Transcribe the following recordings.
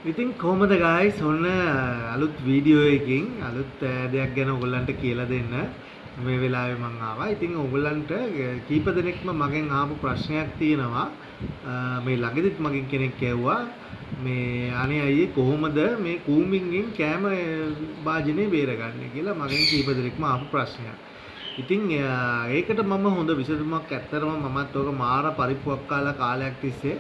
ඉතින් කොහොමද guys ඔන්න අලුත් වීඩියෝ එකකින් අලුත් දෙයක් ගැන ඔයගොල්ලන්ට කියලා දෙන්න මේ වෙලාවේ මම ආවා. ඉතින් ඔයගොල්ලන්ට කීප දෙනෙක්ම මගෙන් ආපු ප්‍රශ්නයක් තියෙනවා. මේ ළඟදිත් මගෙන් කෙනෙක් ඇහුවා මේ අනේ අයියේ කොහොමද මේ කූඹින්ගෙන් කෑම භාජනේ බේරගන්නේ කියලා මගෙන් කීප දෙනෙක්ම ආපු ප්‍රශ්නයක්. ඉතින් ඒකට මම හොඳ විසඳුමක් ඇත්තරම මමත් ඔක මාර පරිප්පුවක් කාලා කාලයක් තිස්සේ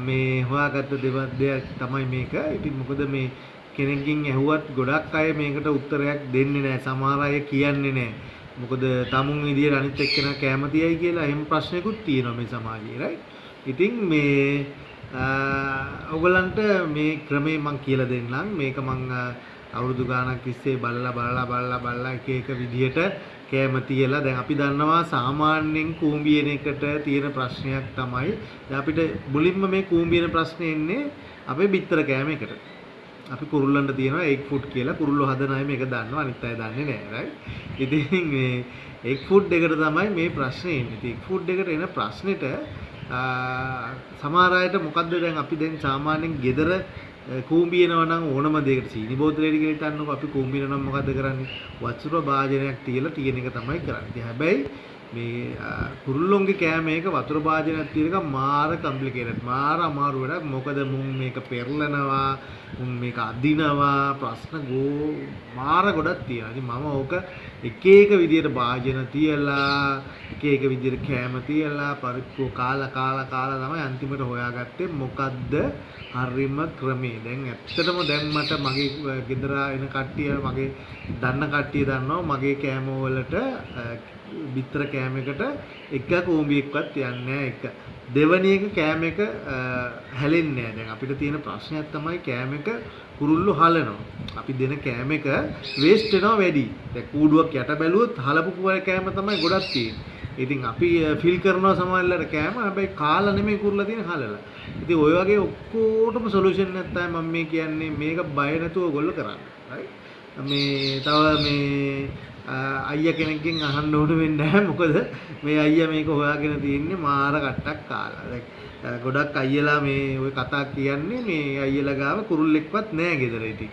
මේ හොයාගත්ත දෙයක් තමයි මේක. ඉතින් මොකද මේ කෙනෙක්ගෙන් ඇහුවත් ගොඩක් අය මේකට උත්තරයක් දෙන්නේ නැහැ. සමහර අය කියන්නේ නැහැ. මොකද tamun විදියට අනිත් එක්කෙනා කැමතියි කියලා එහෙම ප්‍රශ්නකුත් තියෙනවා මේ සමාජයේ right. ඉතින් මේ ඔයගලන්ට මේ ක්‍රමේ මම කියලා දෙන්නම්. මේක මම අවුරුදු ගාණක් තිස්සේ බලලා එක එක විදියට කෑම තියලා දැන් අපි දන්නවා සාමාන්‍යයෙන් කූඹියන එකට තියෙන ප්‍රශ්නයක් තමයි දැන් අපිට මුලින්ම මේ කූඹියන ප්‍රශ්නේ එන්නේ අපේ බිත්තර කෑම එකට. අපි කුරුල්ලන්ට තියෙනවා එග් ෆුඩ් කියලා. කුරුල්ලෝ හදන අය මේක දන්නවා අනිත් අය දන්නේ නැහැ right. ඉතින් මේ එග් ෆුඩ් එකට තමයි මේ ප්‍රශ්නේ එන්නේ. ඉතින් එග් ෆුඩ් එකට එන ප්‍රශ්නෙට සමහර අයට මොකද්ද දැන් අපි දැන් සාමාන්‍යයෙන් ගෙදර කූඹියනවා නම් ඕනම දෙයකට සීනි බෝතලෙට කියලා හිතන්නකො අපි කූඹියනවා නම් මොකද්ද කරන්නේ වතුර භාජනයක් තියලා තියෙන එක තමයි කරන්නේ. හැබැයි මේ කුරුල්ලොන්ගේ කෑම එක වතුර භාජනයක් තියෙන එක මාර කම්ප්ලිකේටඩ් මාර අමාරු වැඩක්. මොකද මුන් මේක පෙරලනවා මුන් මේක අදිනවා ප්‍රශ්න මාර ගොඩක් තියෙනවා. ඉතින් මම ඕක එක එක විදියට භාජන තියලා එක එක විදියට කෑම තියලා පරිප්පු කාලා තමයි අන්තිමට හොයාගත්තේ මොකද්ද හරිම ක්‍රමේ. දැන් ඇත්තටම දැන් මට මගේ ගෙදර එන කට්ටිය මගේ දන්න කට්ටිය දන්නවා මගේ කෑම වලට බිත්තර කෑම එකට එක කූඹියක්වත් යන්නේ නැහැ එක. දෙවැනි එක කෑම එක හැලෙන්නේ නැහැ. දැන් අපිට තියෙන ප්‍රශ්නයක් තමයි කෑම එක කුරුල්ලෝ හලනවා. අපි දෙන කෑම එක වේස්ට් වෙනවා වැඩි. දැන් කූඩුවක් යට බැලුවොත් හලපු කෑම තමයි ගොඩක් තියෙන්නේ. ඉතින් අපි ෆිල් කරනවා සමහරවල්ලාට කෑම හැබැයි කාලා නෙමෙයි කුරුල්ලා තියෙන හලලා. ඉතින් ওই වගේ ඔක්කොටම සොලියුෂන් එකක් තමයි මම මේ කියන්නේ මේක බය නැතුව ඔයගොල්ලෝ කරන්න. right? මේ තව මේ අයියා කෙනෙක්ගෙන් අහන්න ඕන වෙන්නේ නැහැ. මොකද මේ අයියා මේක හොයාගෙන තියෙන්නේ මාර කට්ටක් කාලා. දැන් ගොඩක් අයියලා මේ ওই කතා කියන්නේ මේ අයියලා ගාව කුරුල්ලෙක්වත් නැහැ ගෙදර ඉතින්.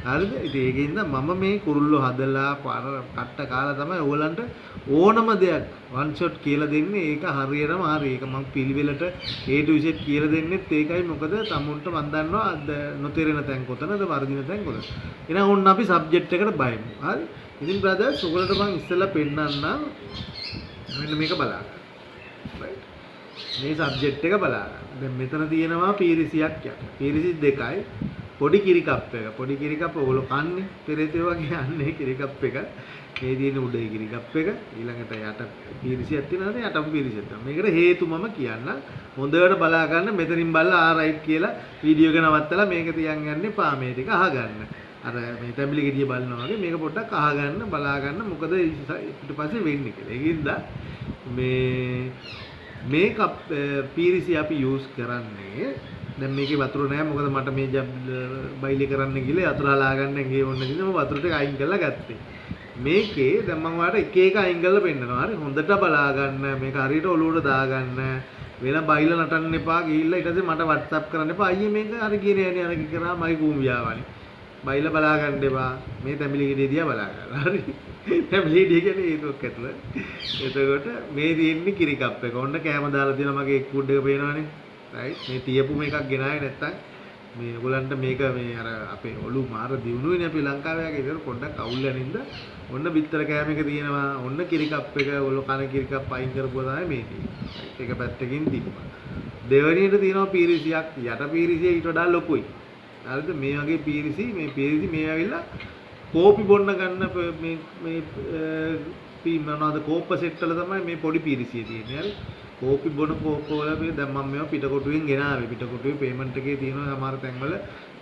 හරිද? ඉතින් ඒකින්ද මම මේ කුරුල්ලෝ හදලා කට්ට කාලා තමයි ඕගලන්ට ඕනම දෙයක් one shot කියලා දෙන්නේ. ඒක හරියටම හරි. ඒක මම පිළිවෙලට A to Z කියලා දෙන්නෙත් ඒකයි. මොකද තමුන්ට මම දන්නවා නොතේරෙන තැන් කොතනද වර්ධින තැන් කොතනද. එහෙනම් ඕන්න අපි සබ්ජෙක්ට් එකට බයමු. හරි? ඉතින් බ්‍රදර්ස් ඔයගලට මම ඉස්සෙල්ලා පෙන්නන්නම් මෙන්න මේක බලන්න. right මේ සබ්ජෙක්ට් එක බලන්න. දැන් මෙතන තියෙනවා පීරිසියක් යට. පීරිසි දෙකයි පොඩි කිරි කප් එක. පොඩි කිරි කප් ඔයගොල්ලෝ කන්නේ පෙරේතේ වගේ යන්නේ කිරි කප් එක. මේ තියෙන උඩේ කිරි කප් එක ඊළඟට යට පීරිසියක් තියෙනවා යටම පීරිසියක් තියෙනවා. මේකට හේතු මම කියන්න. හොඳට බලා ගන්න මෙතනින් බලලා ආ රයිට් කියලා වීඩියෝ එක නවත්තලා මේක තියන් යන්නේ පා මේ ටික අහගන්න. අර මේ ටැබ්ලි ගෙඩිය බලනවා වගේ මේක පොඩ්ඩක් අහගන්න බලා ගන්න මොකද ඊට පස්සේ වෙන්නේ කියලා. ඒකින්ද මේ කප් පීරිසි අපි යූස් කරන්නේ දැන් මේකේ වතුර නැහැ මොකද මට මේ බයිලි කරන්න ගිහලා වතුර හලා ගන්න ගේ ඕන නිසා මම වතුර ටික අයින් කරලා ගත්තේ. මේකේ දැන් මම ඔයාලට එක එක අයින් කරලා පෙන්නනවා. හරි හොඳට බලා ගන්න මේක හරියට ඔලුවට දාගන්න. වෙන බයිලා නටන්න එපා ගිහිල්ලා ඊට පස්සේ මට WhatsApp කරන්න එපා. අයියේ මේක හරි කියන්නේ නෑනේ අර කරා මගේ කූඹියාවනේ. බයිලා බලා ගන්න එපා. මේ තැඹිලි ගෙඩිය දිහා බලා ගන්න. හරි. තැඹිලි ගෙඩිය කියන්නේ ඒකක් ඇතුළ. එතකොට මේ තියෙන්නේ කිරි කප් එක. ඔන්න කෑම දාලා තියෙනවා මගේ ෆුඩ් එක පේනවනේ. right මේ තියපු මේකක් ගෙනාවේ නැත්තම් මේ ඔයගලන්ට මේක මේ අර අපේ ඔලු මාර දිනුනේ අපි ලංකාවේ වගේ ඒක පොඩ්ඩක් අවුල් යනින්ද ඔන්න බිත්තර කෑම එක තියෙනවා. ඔන්න කිරි කප් එක ඔයගොල්ලෝ කන කිරි කප් අයින් කරපුවා තමයි මේ තියෙන්නේ. ඒක පැත්තකින් තිබ්බා. දෙවෙනියට තියෙනවා පීරිසියක්. යට පීරිසිය ඊට වඩා ලොකුයි. හරිද? මේ වගේ පීරිසි මේ ඇවිල්ලා කෝපි බොන්න ගන්න මේ මොනවාද කෝප්ප සෙට් වල තමයි මේ පොඩි පීරිසිය තියෙන්නේ. හරි? කෝපි බොන කෝප්ප වල මේ දැන් මම මේවා පිටකොටුවෙන් ගෙනාවේ. පිටකොටුවේ පේමන්ට් එකේ තියෙනවා සමහර තැන්වල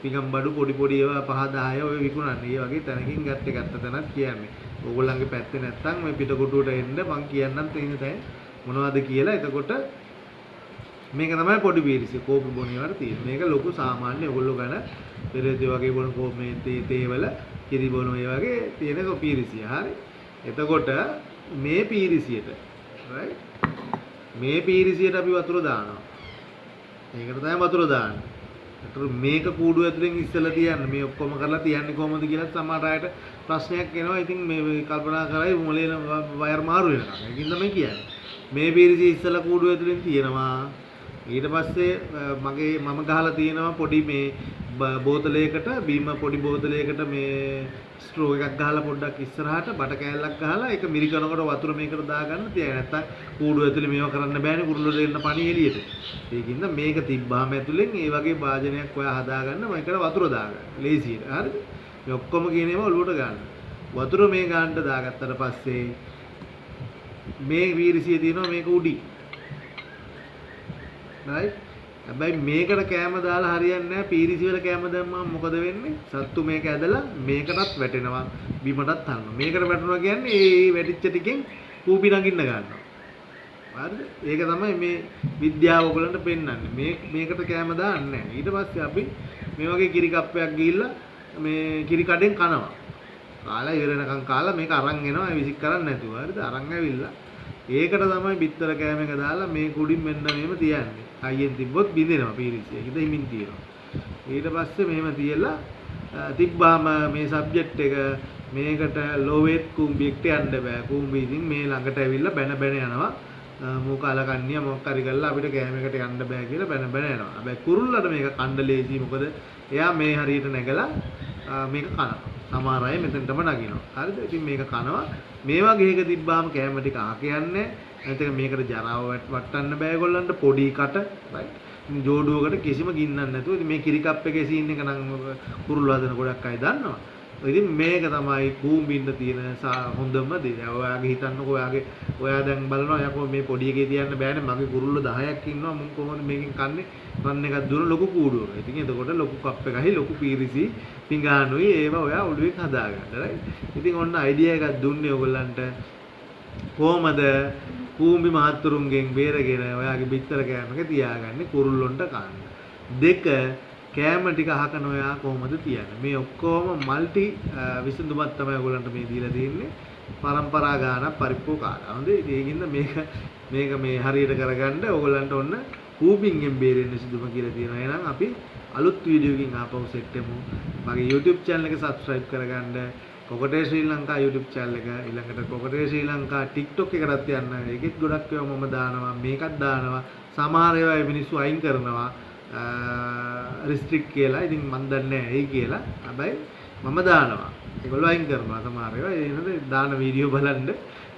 පිගම් බඩු පොඩි ඒවා 5 10 ඔය විකුණන්නේ. ඒ වගේ තැනකින් ගත්ත තැනක් කියන්නේ. ඕගොල්ලන්ගේ පැත්තේ නැත්තම් මේ පිටකොටුවට එන්න මම කියන්නම් තියෙන තැන් මොනවද කියලා. එතකොට මේක තමයි පොඩි පීරිසිය. කෝපි බොන ඒවාට තියෙන. මේක ලොකු සාමාන්‍ය ඔයගොල්ලෝ ගන්න පෙරේතේ වගේ බොන මේ තේවල කිරි බොන ඒ වගේ තියෙන පීරිසිය. හරි? එතකොට මේ පීරිසියට right මේ පීරිසියට අපි වතුර දානවා. මේකට තමයි වතුර දාන්නේ. ඒතර මේක කූඩුව ඇතුලෙන් ඉස්සලා තියන්න මේ ඔක්කොම කරලා තියන්නේ කොහොමද කියලා සමහර අයට ප්‍රශ්නයක් එනවා. ඉතින් මේ කල්පනා කරයි මොලේන වයර් මාරු වෙනවා. ඒකින්ද මේ කියන්නේ. මේ පීරිසිය ඉස්සලා කූඩුව ඇතුලෙන් තියෙනවා. ඊට පස්සේ මම ගහලා තියෙනවා පොඩි මේ බෝතලයකට බීම පොඩි බෝතලයකට මේ ස්ට්‍රෝ එකක් ගහලා පොඩ්ඩක් ඉස්සරහට බට කෑල්ලක් ගහලා ඒක මිරිකනකොට වතුර මේකට දාගන්න තියයි. නැත්තම් කූඩුව ඇතුලේ මේව කරන්න බෑනේ කුරුල්ලෝ දෙන්න පණි එළියට. ඒකින්ද මේක තිබ්බාම ඇතුලෙන් ඒ වගේ භාජනයක් ඔයා හදාගන්න මේකට වතුර දාගන්න. ලේසියට. හරිද? මේ ඔක්කොම කියන ඒවා ඔලුවට ගන්න. වතුර මේ ගන්නට දාගත්තට පස්සේ මේ වීරිසිය තියෙනවා මේක උඩින්. right? හැබැයි මේකට කැම දාලා හරියන්නේ නැහැ. පීරිසි වල කැම දැම්මම මොකද වෙන්නේ? සත්තු මේක ඇදලා මේකටත් වැටෙනවා. බිමටත් තල්නවා. මේකට වැටුණා කියන්නේ ඒ වැටිච්ච ටිකෙන් කූඹි නගින්න ගන්නවා. හරිද? ඒක තමයි මේ විද්‍යාව ඔයගලන්ට පෙන්වන්නේ. මේකට කැම දාන්නේ නැහැ. ඊට පස්සේ අපි මේ වගේ කිරි කප්පයක් ගිහිල්ලා මේ කිරි කඩෙන් කනවා. කාලා ඉවර වෙනකන් කාලා මේක අරන් එනවා විසික් කරන්නේ නැතුව. හරිද? අරන් ඇවිල්ලා ඒකට තමයි බිත්තර කෑම එක දාලා මේ කුඩින් මෙන්න මෙහෙම තියන්නේ. අයියෙන් තිබ්බොත් බින්දෙනවා පීරිසිය. ඒක හිමින් තියෙනවා. ඊට පස්සේ මෙහෙම තියලා තිබ්බාම මේ සබ්ජෙක්ට් එක මේකට ලෝවෙට් කුඹියකට යන්න බෑ. කුඹි ඉතින් මේ ළඟට ඇවිල්ලා බැන බැන යනවා. මොකාල කන්නිය මොකක් හරි කරලා අපිට කෑමකට යන්න බෑ කියලා බැන බැන යනවා. හැබැයි කුරුල්ලට මේක කණ්ඩ ලේසි. මොකද එයා මේ හරියට නැගලා මේක කනවා. සමහර අය මෙතනටම නගිනවා. හරිද? ඉතින් මේක කනවා. මේ වගේ එක තිබ්බාම කැම ටික ආ කියන්නේ. නැත්නම් මේකට ජරාව වටන්න බෑ ඒගොල්ලන්ට පොඩි කට. right? ජෝඩුවකට කිසිම ගින්නක් නැතුව. ඉතින් මේ කිරි කප් එකේ සීන් එක නම් කුරුල්ල හදන ගොඩක් අය දන්නවා. ඉතින් මේක තමයි කූඹින්න තියෙන හොඳම දේ. ඔයාගේ හිතන්නකෝ ඔයා දැන් බලනවා යකෝ මේ පොඩි එකේ තියන්න බෑනේ මගේ කුරුල්ල 10ක් ඉන්නවා මුන් කොහොමද මේකෙන් කන්නේ රන් එකක් දුන්න ලොකු කූඩුවක. ඉතින් එතකොට ලොකු කප් එකයි ලොකු පීරිසි පිඟානුයි ඒවා ඔයා ඔළුවෙන් හදාගන්න. right? ඉතින් ඔන්න අයිඩියා එකක් දුන්නේ ඔයගොල්ලන්ට කොහමද කූඹි මහත්තුරුන්ගෙන් බේරගෙන ඔයාගේ බිත්තර කෑමක තියාගන්නේ කුරුල්ලොන්ට කන්න. දෙක කෑම ටික අහකන ඔයා කොහොමද තියන්නේ? මේ ඔක්කොම මල්ටි විසඳුමක් තමයි ඔයගොල්ලන්ට මේ දීලා තියෙන්නේ. පරම්පරා ගානක් පරිප්පෝ කාලා. හොඳ ඒකින්ද මේක මේ හරියට කරගන්න ඔයගොල්ලන්ට ඔන්න කූඹින්ගෙන් බේරෙන්න විසඳුම කියලා තියෙනවා. එහෙනම් අපි අලුත් වීඩියෝ එකකින් ආපහු සෙට් වෙමු. මගේ YouTube channel එක subscribe කරගන්න. කොකටේ ශ්‍රී ලංකා YouTube channel එක ඊළඟට කොකටේ ශ්‍රී ලංකා TikTok එකටත් යන්න. ඒකෙත් ගොඩක් ඒවා මම දානවා. මේකත් දානවා. සමහර ඒවා මිනිස්සු අයින් කරනවා. රිස්ට්‍රික්ට් කියලා. ඉතින් මන් දන්නේ නැහැ ඇයි කියලා. හැබැයි මම දානවා. ඒගොල්ලෝ අයින් කරනවා සමහර ඒවා. ඒ නේද දාන වීඩියෝ බලන්න.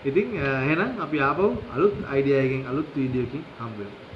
ඉතින් එහෙනම් අපි ආපහු අලුත් අයිඩියා එකකින් අලුත් වීඩියෝ එකකින් හම්බ වෙමු.